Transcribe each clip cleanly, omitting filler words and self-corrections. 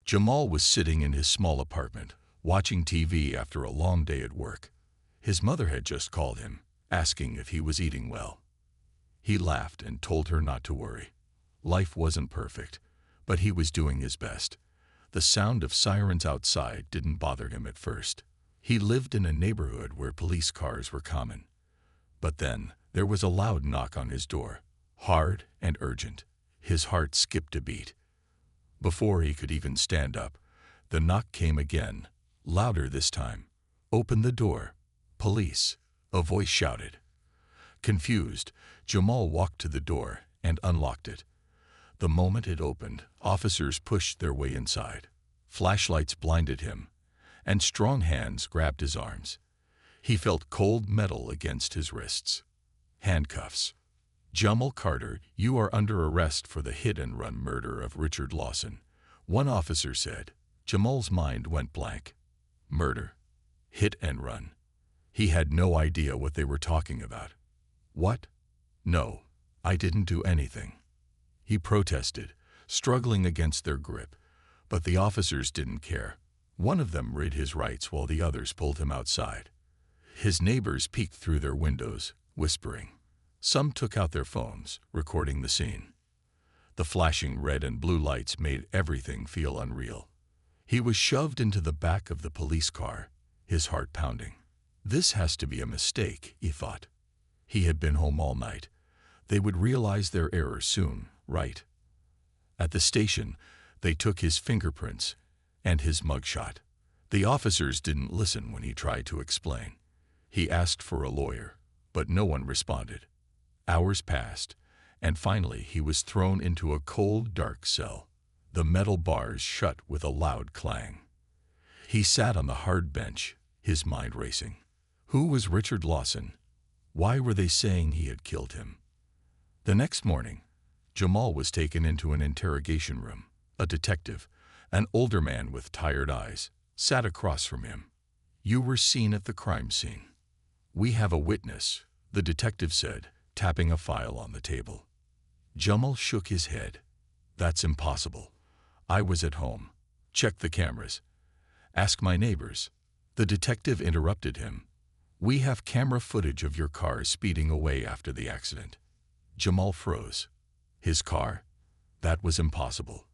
Jamal was sitting in his small apartment, watching TV after a long day at work. His mother had just called him, asking if he was eating well. He laughed and told her not to worry. Life wasn't perfect, but he was doing his best. The sound of sirens outside didn't bother him at first. He lived in a neighborhood where police cars were common. But then, there was a loud knock on his door, hard and urgent. His heart skipped a beat. Before he could even stand up, the knock came again, louder this time. "Open the door. Police," a voice shouted. Confused, Jamal walked to the door and unlocked it. The moment it opened, officers pushed their way inside. Flashlights blinded him, and strong hands grabbed his arms. He felt cold metal against his wrists. Handcuffs. "Jamal Carter, you are under arrest for the hit-and-run murder of Richard Lawson," one officer said. Jamal's mind went blank. Murder. Hit and run. He had no idea what they were talking about. "What? No, I didn't do anything," he protested, struggling against their grip. But the officers didn't care. One of them read his rights while the others pulled him outside. His neighbors peeked through their windows, whispering. Some took out their phones, recording the scene. The flashing red and blue lights made everything feel unreal. He was shoved into the back of the police car, his heart pounding. This has to be a mistake, he thought. He had been home all night. They would realize their error soon, right? At the station, they took his fingerprints and his mugshot. The officers didn't listen when he tried to explain. He asked for a lawyer, but no one responded. Hours passed, and finally he was thrown into a cold, dark cell. The metal bars shut with a loud clang. He sat on the hard bench, his mind racing. Who was Richard Lawson? Why were they saying he had killed him? The next morning, Jamal was taken into an interrogation room. A detective, an older man with tired eyes, sat across from him. "You were seen at the crime scene." "We have a witness," the detective said, tapping a file on the table. Jamal shook his head. "That's impossible. I was at home. Check the cameras. Ask my neighbors." The detective interrupted him. "We have camera footage of your car speeding away after the accident." Jamal froze. His car? That was impossible.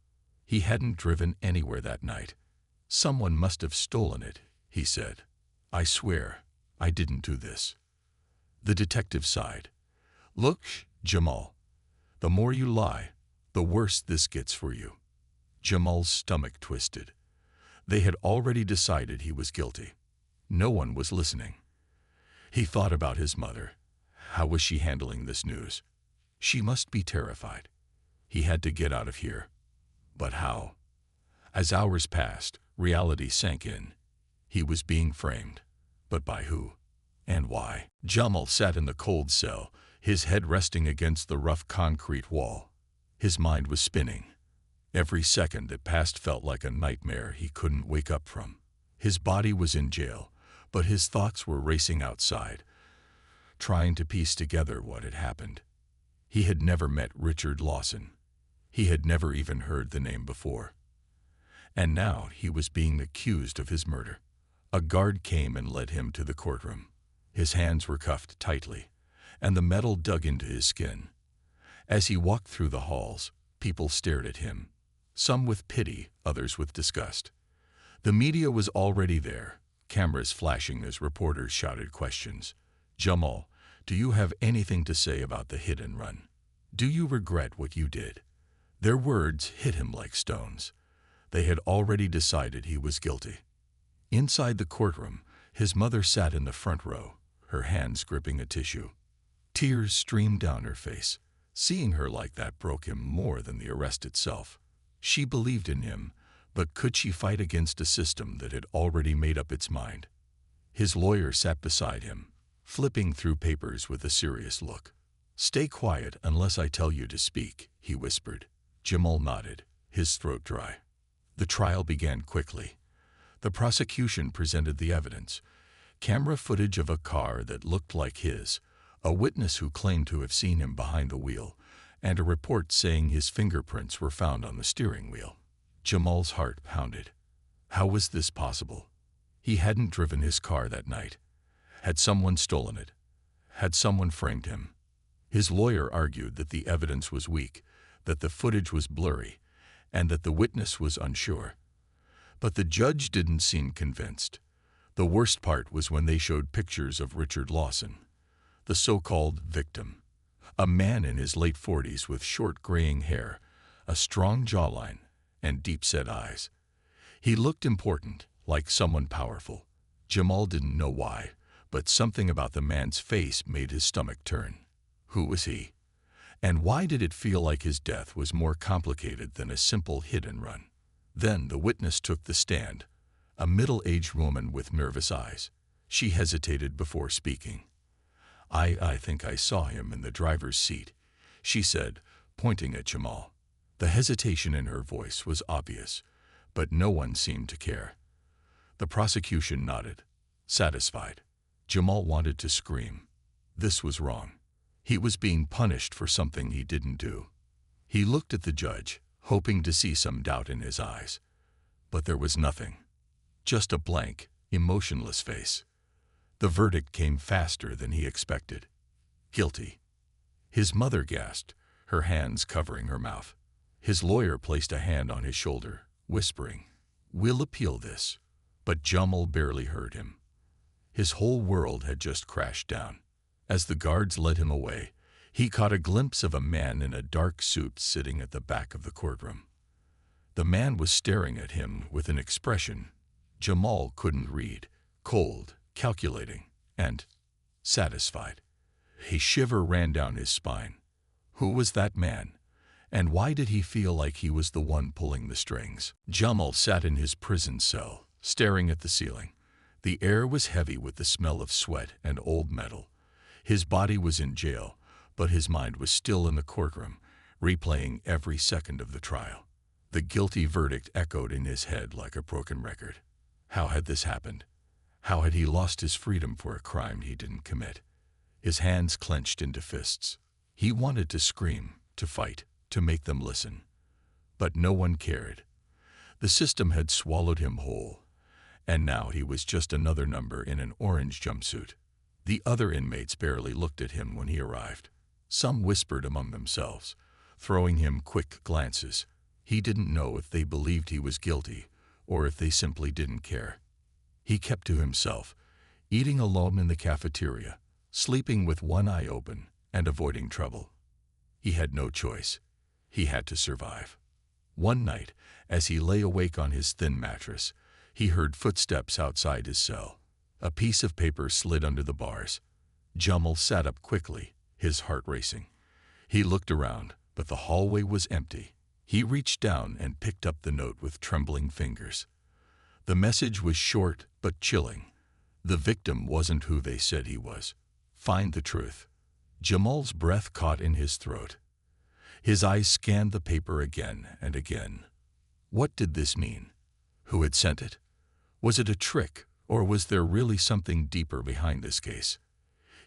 He hadn't driven anywhere that night. "Someone must have stolen it," he said. "I swear, I didn't do this." The detective sighed. "Look, Jamal, the more you lie, the worse this gets for you." Jamal's stomach twisted. They had already decided he was guilty. No one was listening. He thought about his mother. How was she handling this news? She must be terrified. He had to get out of here. But how? As hours passed, reality sank in. He was being framed. But by who? And why? Jamal sat in the cold cell, his head resting against the rough concrete wall. His mind was spinning. Every second that passed felt like a nightmare he couldn't wake up from. His body was in jail, but his thoughts were racing outside, trying to piece together what had happened. He had never met Richard Lawson. He had never even heard the name before. And now he was being accused of his murder. A guard came and led him to the courtroom. His hands were cuffed tightly, and the metal dug into his skin. As he walked through the halls, people stared at him, some with pity, others with disgust. The media was already there, cameras flashing as reporters shouted questions. "Jamal, do you have anything to say about the hit and run? Do you regret what you did?" Their words hit him like stones. They had already decided he was guilty. Inside the courtroom, his mother sat in the front row, her hands gripping a tissue. Tears streamed down her face. Seeing her like that broke him more than the arrest itself. She believed in him, but could she fight against a system that had already made up its mind? His lawyer sat beside him, flipping through papers with a serious look. "Stay quiet unless I tell you to speak," he whispered. Jamal nodded, his throat dry. The trial began quickly. The prosecution presented the evidence: camera footage of a car that looked like his, a witness who claimed to have seen him behind the wheel, and a report saying his fingerprints were found on the steering wheel. Jamal's heart pounded. How was this possible? He hadn't driven his car that night. Had someone stolen it? Had someone framed him? His lawyer argued that the evidence was weak, that the footage was blurry, and that the witness was unsure. But the judge didn't seem convinced. The worst part was when they showed pictures of Richard Lawson, the so-called victim, a man in his late 40s with short graying hair, a strong jawline, and deep-set eyes. He looked important, like someone powerful. Jamal didn't know why, but something about the man's face made his stomach turn. Who was he? And why did it feel like his death was more complicated than a simple hit and run? Then the witness took the stand, a middle-aged woman with nervous eyes. She hesitated before speaking. I think I saw him in the driver's seat," she said, pointing at Jamal. The hesitation in her voice was obvious, but no one seemed to care. The prosecution nodded, satisfied. Jamal wanted to scream. This was wrong. He was being punished for something he didn't do. He looked at the judge, hoping to see some doubt in his eyes. But there was nothing. Just a blank, emotionless face. The verdict came faster than he expected. Guilty. His mother gasped, her hands covering her mouth. His lawyer placed a hand on his shoulder, whispering, "We'll appeal this." But Jamal barely heard him. His whole world had just crashed down. As the guards led him away, he caught a glimpse of a man in a dark suit sitting at the back of the courtroom. The man was staring at him with an expression Jamal couldn't read, cold, calculating, and satisfied. A shiver ran down his spine. Who was that man? And why did he feel like he was the one pulling the strings? Jamal sat in his prison cell, staring at the ceiling. The air was heavy with the smell of sweat and old metal. His body was in jail, but his mind was still in the courtroom, replaying every second of the trial. The guilty verdict echoed in his head like a broken record. How had this happened? How had he lost his freedom for a crime he didn't commit? His hands clenched into fists. He wanted to scream, to fight, to make them listen. But no one cared. The system had swallowed him whole, and now he was just another number in an orange jumpsuit. The other inmates barely looked at him when he arrived. Some whispered among themselves, throwing him quick glances. He didn't know if they believed he was guilty or if they simply didn't care. He kept to himself, eating alone in the cafeteria, sleeping with one eye open and avoiding trouble. He had no choice. He had to survive. One night, as he lay awake on his thin mattress, he heard footsteps outside his cell. A piece of paper slid under the bars. Jamal sat up quickly, his heart racing. He looked around, but the hallway was empty. He reached down and picked up the note with trembling fingers. The message was short but chilling. The victim wasn't who they said he was. Find the truth. Jamal's breath caught in his throat. His eyes scanned the paper again and again. What did this mean? Who had sent it? Was it a trick, or was there really something deeper behind this case?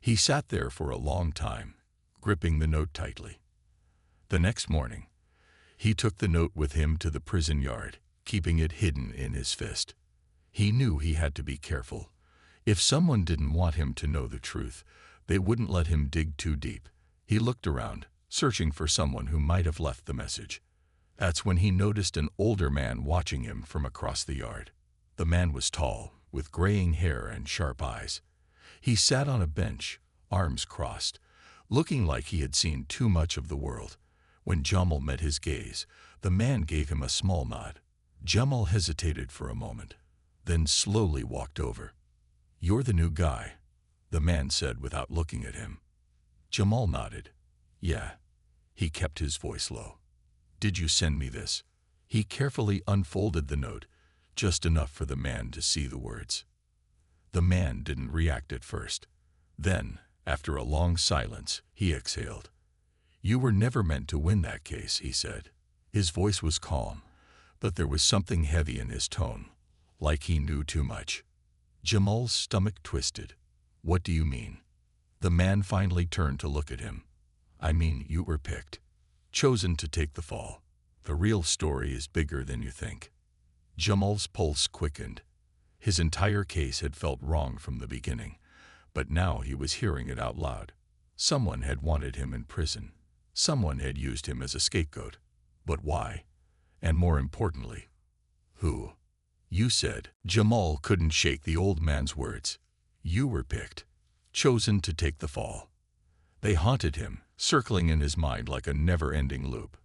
He sat there for a long time, gripping the note tightly. The next morning, he took the note with him to the prison yard, keeping it hidden in his fist. He knew he had to be careful. If someone didn't want him to know the truth, they wouldn't let him dig too deep. He looked around, searching for someone who might have left the message. That's when he noticed an older man watching him from across the yard. The man was tall, with graying hair and sharp eyes. He sat on a bench, arms crossed, looking like he had seen too much of the world. When Jamal met his gaze, the man gave him a small nod. Jamal hesitated for a moment, then slowly walked over. "You're the new guy," the man said without looking at him. Jamal nodded. "Yeah." He kept his voice low. "Did you send me this?" He carefully unfolded the note, just enough for the man to see the words. The man didn't react at first. Then, after a long silence, he exhaled. "You were never meant to win that case," he said. His voice was calm, but there was something heavy in his tone, like he knew too much. Jamal's stomach twisted. "What do you mean?" The man finally turned to look at him. "I mean, you were picked, chosen to take the fall. The real story is bigger than you think. Jamal's pulse quickened. His entire case had felt wrong from the beginning, but now he was hearing it out loud. Someone had wanted him in prison. Someone had used him as a scapegoat. But why? And more importantly, who? You said. Jamal couldn't shake the old man's words. You were picked, chosen to take the fall. They haunted him, circling in his mind like a never-ending loop.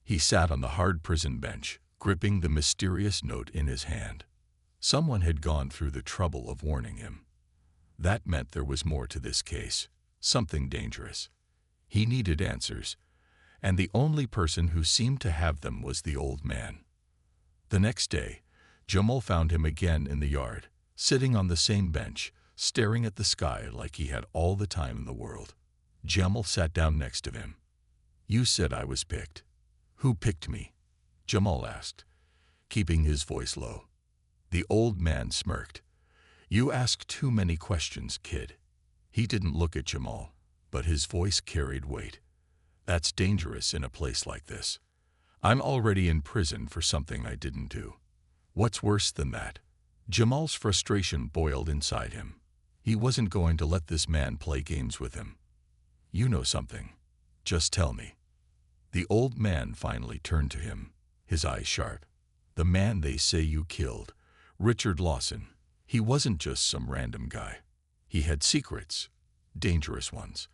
He sat on the hard prison bench, gripping the mysterious note in his hand. Someone had gone through the trouble of warning him. That meant there was more to this case, something dangerous. He needed answers, and the only person who seemed to have them was the old man. The next day, Jamal found him again in the yard, sitting on the same bench, staring at the sky like he had all the time in the world. Jamal sat down next to him. You said I was picked. Who picked me? Jamal asked, keeping his voice low. The old man smirked. You ask too many questions, kid. He didn't look at Jamal, but his voice carried weight. That's dangerous in a place like this. I'm already in prison for something I didn't do. What's worse than that? Jamal's frustration boiled inside him. He wasn't going to let this man play games with him. You know something. Just tell me. The old man finally turned to him, his eyes sharp. The man they say you killed, Richard Lawson, he wasn't just some random guy. He had secrets, dangerous ones,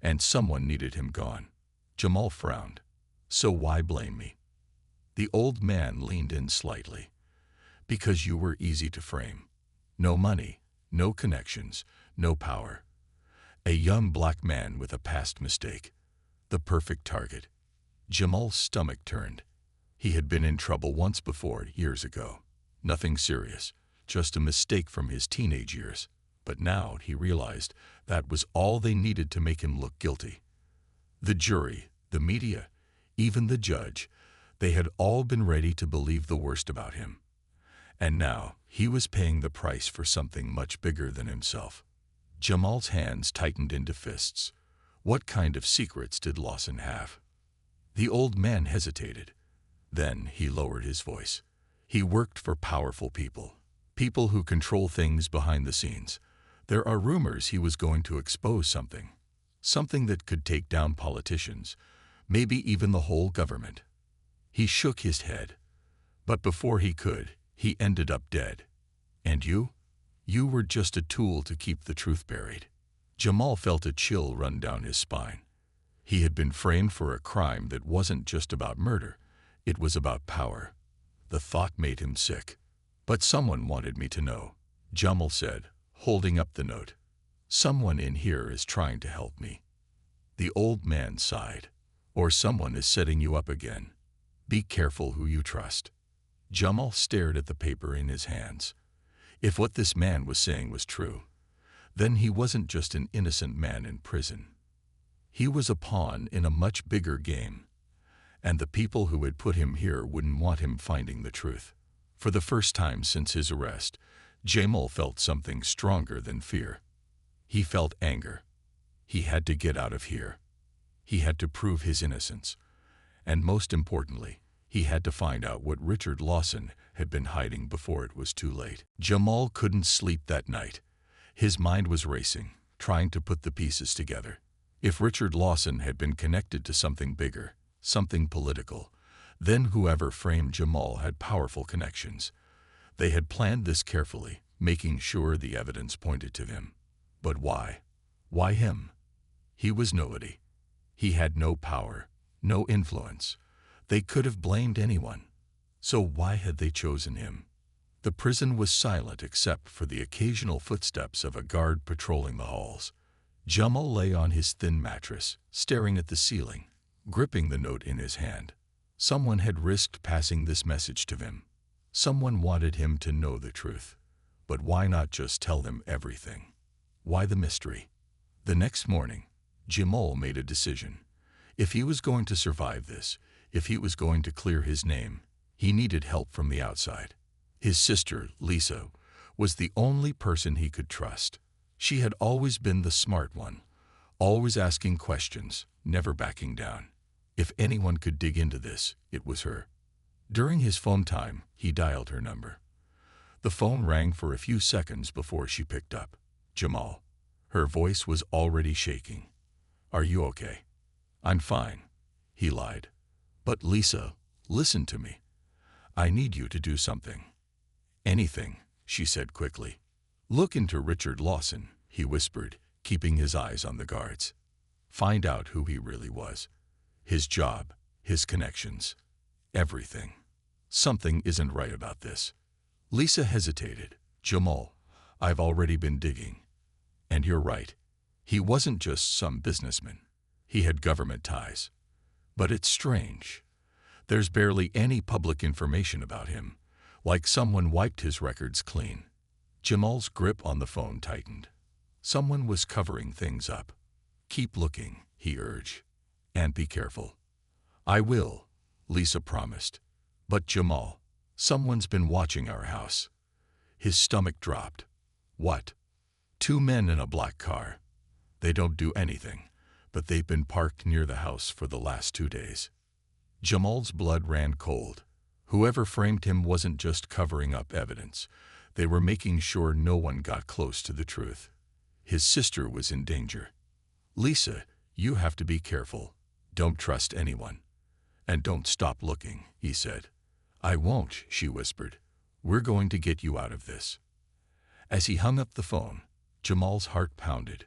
and someone needed him gone. Jamal frowned. So why blame me? The old man leaned in slightly. Because you were easy to frame. No money, no connections, no power. A young black man with a past mistake. The perfect target. Jamal's stomach turned. He had been in trouble once before, years ago. Nothing serious, just a mistake from his teenage years. But now he realized that was all they needed to make him look guilty. The jury, the media, even the judge, they had all been ready to believe the worst about him. And now he was paying the price for something much bigger than himself. Jamal's hands tightened into fists. What kind of secrets did Lawson have? The old man hesitated. Then he lowered his voice. He worked for powerful people, people who control things behind the scenes. There are rumors he was going to expose something that could take down politicians, maybe even the whole government. He shook his head. But before he could, he ended up dead. And you? You were just a tool to keep the truth buried. Jamal felt a chill run down his spine. He had been framed for a crime that wasn't just about murder, it was about power. The thought made him sick. But someone wanted me to know, Jamal said, holding up the note. Someone in here is trying to help me. The old man sighed. Or someone is setting you up again. Be careful who you trust. Jamal stared at the paper in his hands. If what this man was saying was true, then he wasn't just an innocent man in prison. He was a pawn in a much bigger game. And the people who had put him here wouldn't want him finding the truth. For the first time since his arrest, Jamal felt something stronger than fear. He felt anger. He had to get out of here. He had to prove his innocence. And most importantly, he had to find out what Richard Lawson had been hiding before it was too late. Jamal couldn't sleep that night. His mind was racing, trying to put the pieces together. If Richard Lawson had been connected to something bigger, something political, then whoever framed Jamal had powerful connections. They had planned this carefully, making sure the evidence pointed to him. But why? Why him? He was nobody. He had no power, no influence. They could have blamed anyone. So why had they chosen him? The prison was silent except for the occasional footsteps of a guard patrolling the halls. Jamal lay on his thin mattress, staring at the ceiling, gripping the note in his hand. Someone had risked passing this message to him. Someone wanted him to know the truth. But why not just tell them everything? Why the mystery? The next morning, Jamal made a decision. If he was going to survive this, if he was going to clear his name, he needed help from the outside. His sister, Lisa, was the only person he could trust. She had always been the smart one, always asking questions, never backing down. If anyone could dig into this, it was her. During his phone time, he dialed her number. The phone rang for a few seconds before she picked up. Jamal. Her voice was already shaking. Are you okay? I'm fine. He lied. But Lisa, listen to me. I need you to do something. Anything, she said quickly. Look into Richard Lawson, he whispered, keeping his eyes on the guards. Find out who he really was. His job, his connections, everything. Something isn't right about this. Lisa hesitated. Jamal, I've already been digging. And you're right. He wasn't just some businessman. He had government ties. But it's strange. There's barely any public information about him, like someone wiped his records clean. Jamal's grip on the phone tightened. Someone was covering things up. Keep looking, he urged. And be careful. I will, Lisa promised. But Jamal, someone's been watching our house. His stomach dropped. What? 2 men in a black car. They don't do anything, but they've been parked near the house for the last 2 days. Jamal's blood ran cold. Whoever framed him wasn't just covering up evidence. They were making sure no one got close to the truth. His sister was in danger. Lisa, you have to be careful. Don't trust anyone. And don't stop looking, he said. I won't, she whispered. We're going to get you out of this. As he hung up the phone, Jamal's heart pounded.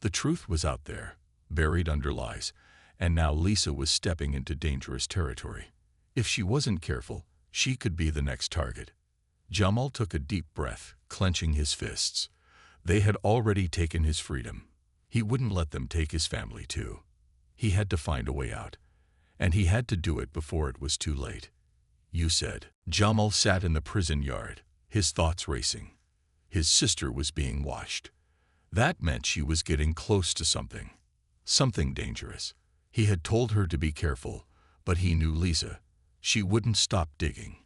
The truth was out there, buried under lies, and now Lisa was stepping into dangerous territory. If she wasn't careful, she could be the next target. Jamal took a deep breath, clenching his fists. They had already taken his freedom. He wouldn't let them take his family too. He had to find a way out, and he had to do it before it was too late. You said. Jamal sat in the prison yard, his thoughts racing. His sister was being watched. That meant she was getting close to something dangerous. He had told her to be careful, but he knew Lisa. She wouldn't stop digging.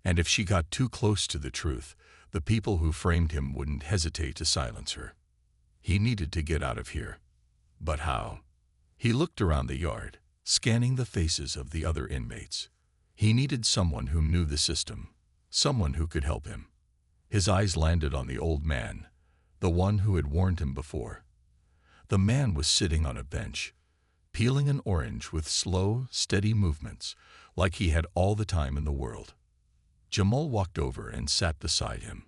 And if she got too close to the truth, the people who framed him wouldn't hesitate to silence her. He needed to get out of here. But how? He looked around the yard, scanning the faces of the other inmates. He needed someone who knew the system, someone who could help him. His eyes landed on the old man, the one who had warned him before. The man was sitting on a bench, peeling an orange with slow, steady movements, like he had all the time in the world. Jamal walked over and sat beside him.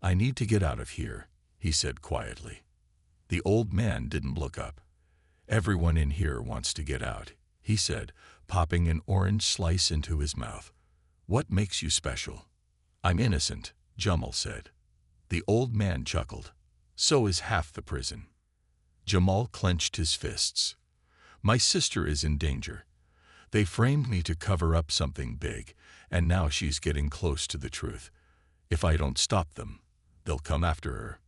I need to get out of here, he said quietly. The old man didn't look up. Everyone in here wants to get out, he said, popping an orange slice into his mouth. What makes you special? I'm innocent, Jamal said. The old man chuckled. So is half the prison. Jamal clenched his fists. My sister is in danger. They framed me to cover up something big, and now she's getting close to the truth. If I don't stop them, they'll come after her.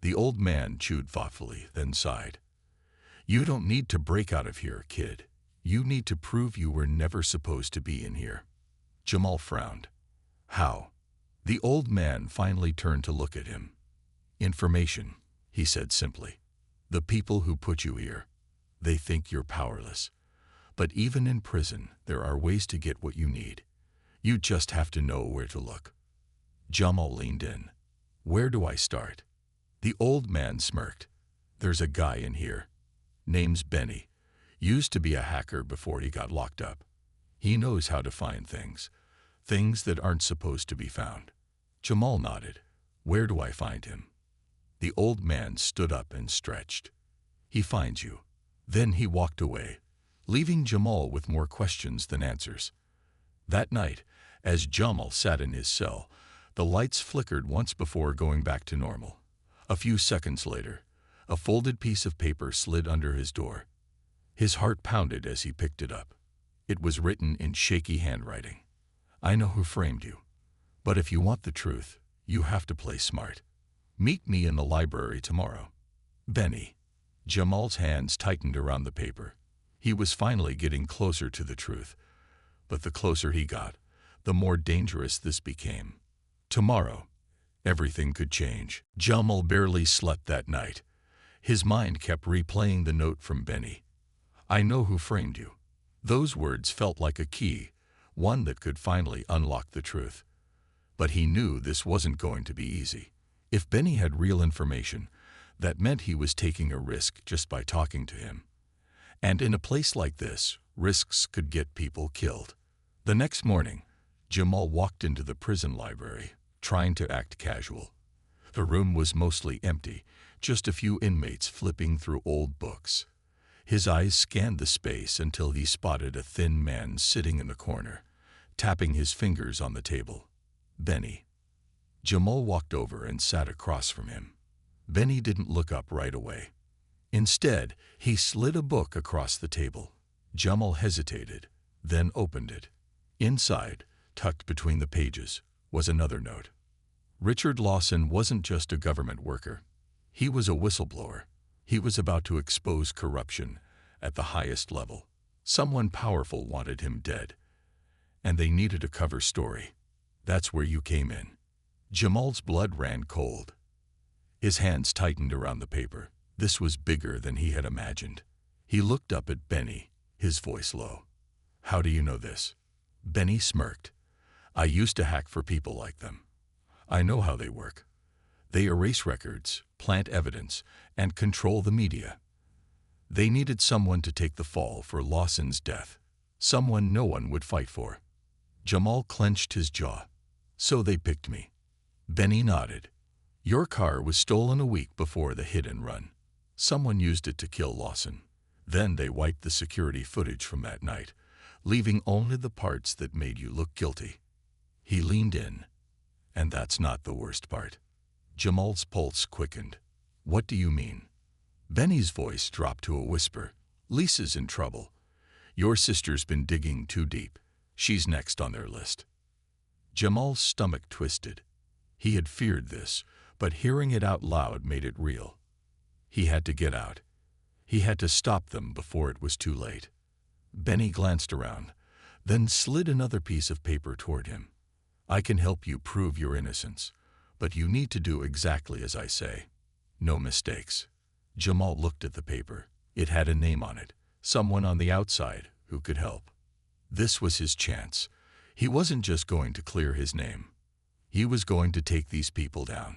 The old man chewed thoughtfully, then sighed. You don't need to break out of here, kid. You need to prove you were never supposed to be in here. Jamal frowned. How? The old man finally turned to look at him. Information, he said simply. The people who put you here, they think you're powerless. But even in prison, there are ways to get what you need. You just have to know where to look. Jamal leaned in. Where do I start? The old man smirked. There's a guy in here. Name's Benny. Used to be a hacker before he got locked up. He knows how to find things that aren't supposed to be found. Jamal nodded. Where do I find him? The old man stood up and stretched. He finds you. Then he walked away, leaving Jamal with more questions than answers. That night, as Jamal sat in his cell, the lights flickered once before going back to normal. A few seconds later, a folded piece of paper slid under his door. His heart pounded as he picked it up. It was written in shaky handwriting. I know who framed you, but if you want the truth, you have to play smart. Meet me in the library tomorrow. Benny. Jamal's hands tightened around the paper. He was finally getting closer to the truth. But the closer he got, the more dangerous this became. Tomorrow, everything could change. Jamal barely slept that night. His mind kept replaying the note from Benny. I know who framed you. Those words felt like a key, one that could finally unlock the truth. But he knew this wasn't going to be easy. If Benny had real information, that meant he was taking a risk just by talking to him. And in a place like this, risks could get people killed. The next morning, Jamal walked into the prison library, trying to act casual. The room was mostly empty, just a few inmates flipping through old books. His eyes scanned the space until he spotted a thin man sitting in the corner, tapping his fingers on the table. Benny. Jamal walked over and sat across from him. Benny didn't look up right away. Instead, he slid a book across the table. Jamal hesitated, then opened it. Inside, tucked between the pages, was another note. Richard Lawson wasn't just a government worker. He was a whistleblower. He was about to expose corruption at the highest level. Someone powerful wanted him dead, and they needed a cover story. That's where you came in. Jamal's blood ran cold. His hands tightened around the paper. This was bigger than he had imagined. He looked up at Benny, his voice low. "How do you know this?" Benny smirked. "I used to hack for people like them. I know how they work. They erase records, plant evidence, and control the media. They needed someone to take the fall for Lawson's death, someone no one would fight for." Jamal clenched his jaw. "So they picked me." Benny nodded. "Your car was stolen a week before the hit and run. Someone used it to kill Lawson. Then they wiped the security footage from that night, leaving only the parts that made you look guilty." He leaned in. "And that's not the worst part." Jamal's pulse quickened. "What do you mean?" Benny's voice dropped to a whisper. "Lisa's in trouble. Your sister's been digging too deep. She's next on their list." Jamal's stomach twisted. He had feared this, but hearing it out loud made it real. He had to get out. He had to stop them before it was too late. Benny glanced around, then slid another piece of paper toward him. "I can help you prove your innocence, but you need to do exactly as I say. No mistakes." Jamal looked at the paper. It had a name on it, someone on the outside who could help. This was his chance. He wasn't just going to clear his name. He was going to take these people down.